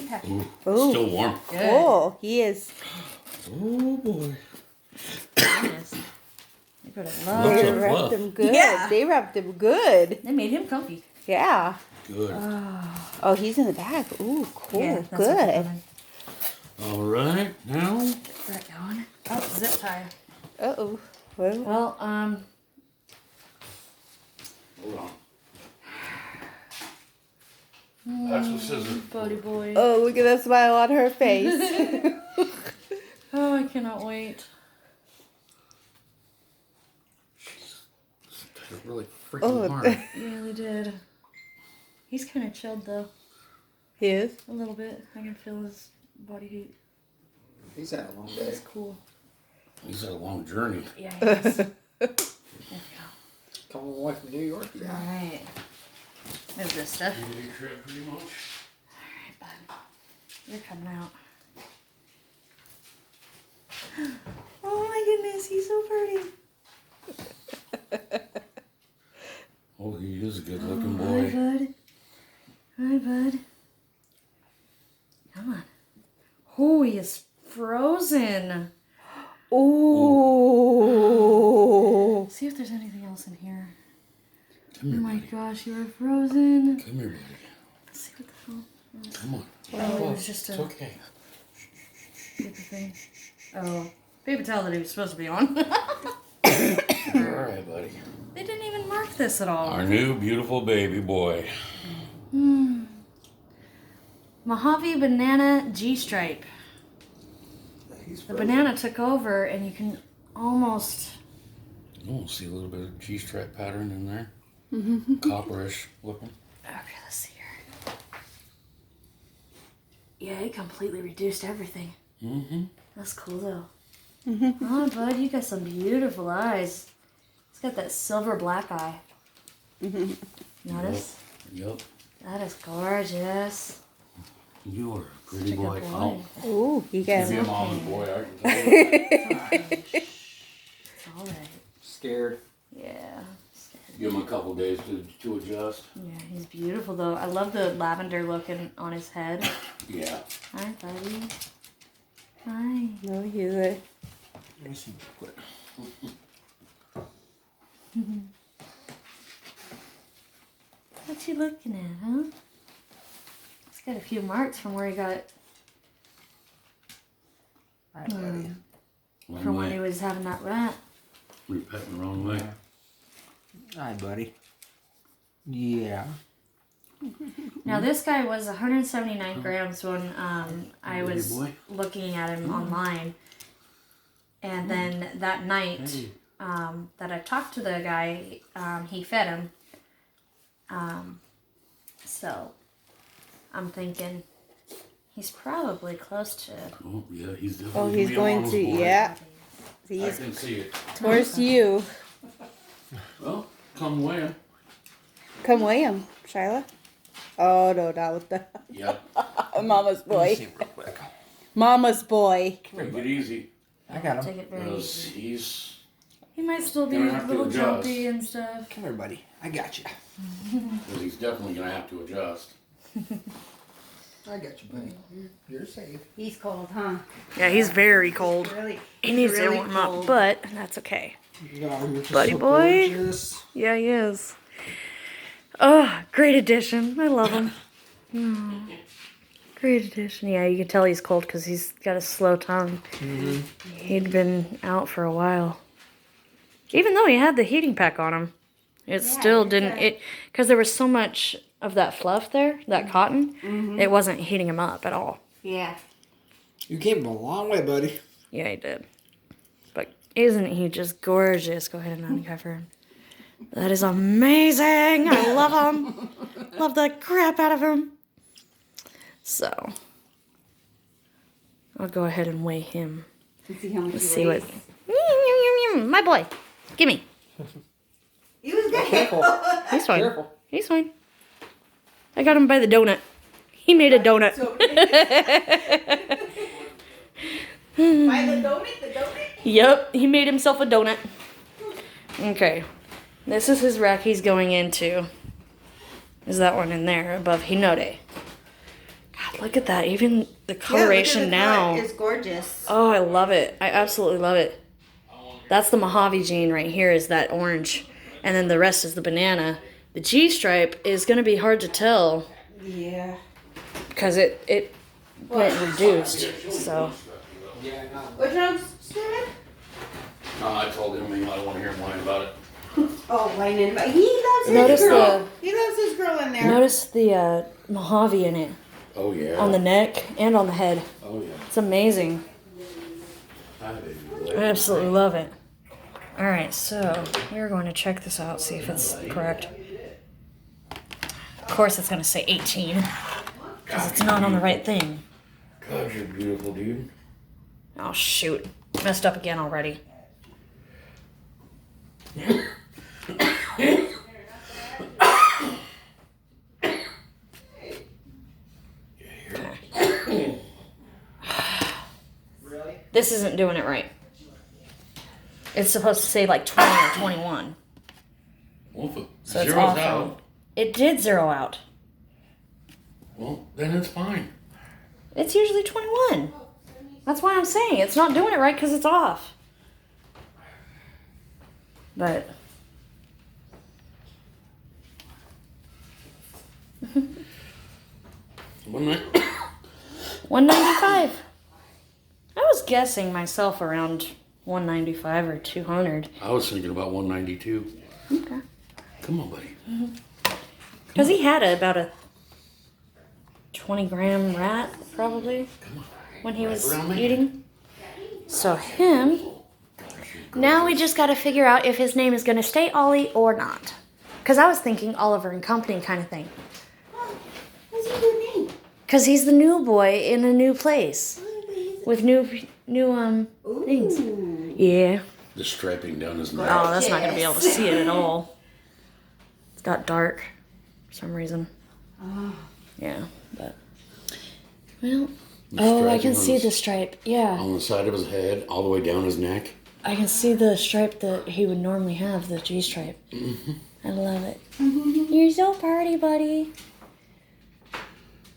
happy. Ooh. Still warm. Good. Oh, he is. Oh boy. Yes. They put a lot. Lots They of wrapped fluff. him good. Yeah. They wrapped him good. They made him comfy. Yeah. Good. Oh, he's in the back. Ooh, cool. Yeah, that's what they're Good. doing. All right, now. Get that going. Oh, zip tie. Uh-oh. Well, Well, Hold on. That's what scissors. buddy boy. oh, look at that smile on her face. Oh, I cannot wait. They're really freaking Oh, hard. Yeah, they did. He's kind of chilled though, he is. a little bit. I can feel his body heat. He's had a long day. It's cool. He's had a long journey. Yeah, he is. There we go. Coming away from New York. All right. Move this stuff. Pretty much. Alright, bud. You're coming out. Oh my goodness, he's so pretty. Oh, he is a good looking Hi, boy. bud. Hi, bud. Come on. Oh, he is frozen. Ooh. See if there's anything else in here. Come Oh here, my buddy. gosh, you are frozen. Come here, buddy. Let's see what the hell. Come on. Oh, it was just It's a okay. paper thing. Oh, paper towel that he was supposed to be on. All right, buddy. They didn't even mark this at all. Our new beautiful baby boy. Mojave Banana G-Stripe. He's The banana took over and you can almost... Oh, see a little bit of G-stripe pattern in there. Copperish looking. Okay, let's see here. Yeah, it completely reduced everything. Mm-hmm. That's cool though. Oh, bud, you got some beautiful eyes. It's got that silver black eye. Notice? Yep. That is gorgeous. You're a pretty Such a boy. good Oh, boy. Ooh, he got give him. him on, boy. I can tell you. It's alright. scared. Yeah. Give him a couple days to adjust. Yeah, he's beautiful though. I love the lavender looking on his head. Yeah. Hi, buddy. Hi. No, he's a... Let me see real quick. What you looking at, huh? He's got a few marks from where he got All right, buddy. Wrong from way. when he was having that rat. We're petting the wrong way. All right, buddy. Yeah. Now this guy was 179 grams when I Baby was boy. looking at him online, and then that night Hey. that I talked to the guy, he fed him. So I'm thinking he's probably close to. Oh, yeah, he's definitely Oh, he's be a going mama's to... boy. Yeah. I He's can see it. towards you. Well, come weigh him. Come weigh him, Shyla. Oh, no, not with the... Yep. Mama's Let me boy. see real quick. Mama's boy. Take it easy. I got him. Take it very Because easy. he's... He might still be Gonna a have to little adjust. jumpy and stuff. Come here, buddy. I got you. Because he's definitely going to have to adjust. I got you, buddy. You're safe. He's cold, huh? Yeah, he's very cold. Really? He needs to really warm up, cold. but that's okay. No, you're just Buddy so boy. gorgeous. Yeah, he is. Oh, great addition. I love him. Great addition. Yeah, you can tell he's cold because he's got a slow tongue. He'd been out for a while. Even though he had the heating pack on him, it still didn't. It because there was so much of that fluff there, that cotton. It wasn't heating him up at all. Yeah. You came a long way, buddy. Yeah, he did. But isn't he just gorgeous? Go ahead and uncover him. That is amazing. I love him. Love the crap out of him. So, I'll go ahead and weigh him. Let's see how much Let's he see what. weighs. My boy. Gimme. He was good. Careful. He's fine. Careful. He's fine. I got him by the donut. He made a donut. So, by the donut? Yep, he made himself a donut. Okay. This is his rack he's going into. Is that one in there above Hinode. God, God, look at that. Even the Yeah, coloration look at the now. color. It's gorgeous. Oh, I love it. I absolutely love it. That's the Mojave gene right here is that orange. And then the rest is the banana. The G-stripe is going to be hard to tell Yeah. because it went reduced. So, Which one's Steven? No, I told him I don't want to hear him whine about it. Oh, whining. But he loves Notice his girl. the- He loves his girl in there. notice the Mojave in it Oh yeah. on the neck and on the head. Oh yeah. It's amazing. Hi, baby. I absolutely love it. All right, so we're going to check this out, see if it's correct. Of course, it's going to say 18 because it's not on the right thing. God, you're beautiful, dude. Oh, shoot. Messed up again already. This isn't doing it right. It's supposed to say like 20 or 21. Well, if it So it's zeroes off. out, It did zero out. well, then it's fine. It's usually 21. That's why I'm saying it's not doing it right because it's off. But Wouldn't it? 195. I was guessing myself around 195 or 200. I was thinking about 192. Okay. Come on, buddy. Because he had about a 20-gram rat, probably, Come on. when he was around me. eating. So him. Now we just got to figure out if his name is going to stay Ollie or not. Because I was thinking Oliver and Company kind of thing. What's a good name? Because he's the new boy in a new place. With new things. Ooh. Yeah. The striping down his neck. Oh, that's not going to be able to see it at all. It's got dark for some reason. Oh. Yeah, but... Well... The Oh, I striping can on see his- the stripe. Yeah. On the side of his head, all the way down his neck. I can see the stripe that he would normally have, the G-stripe. I love it. You're so party, buddy.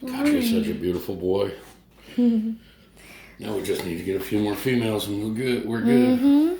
God, you're such a beautiful boy. Now we just need to get a few more females and we're good. We're good.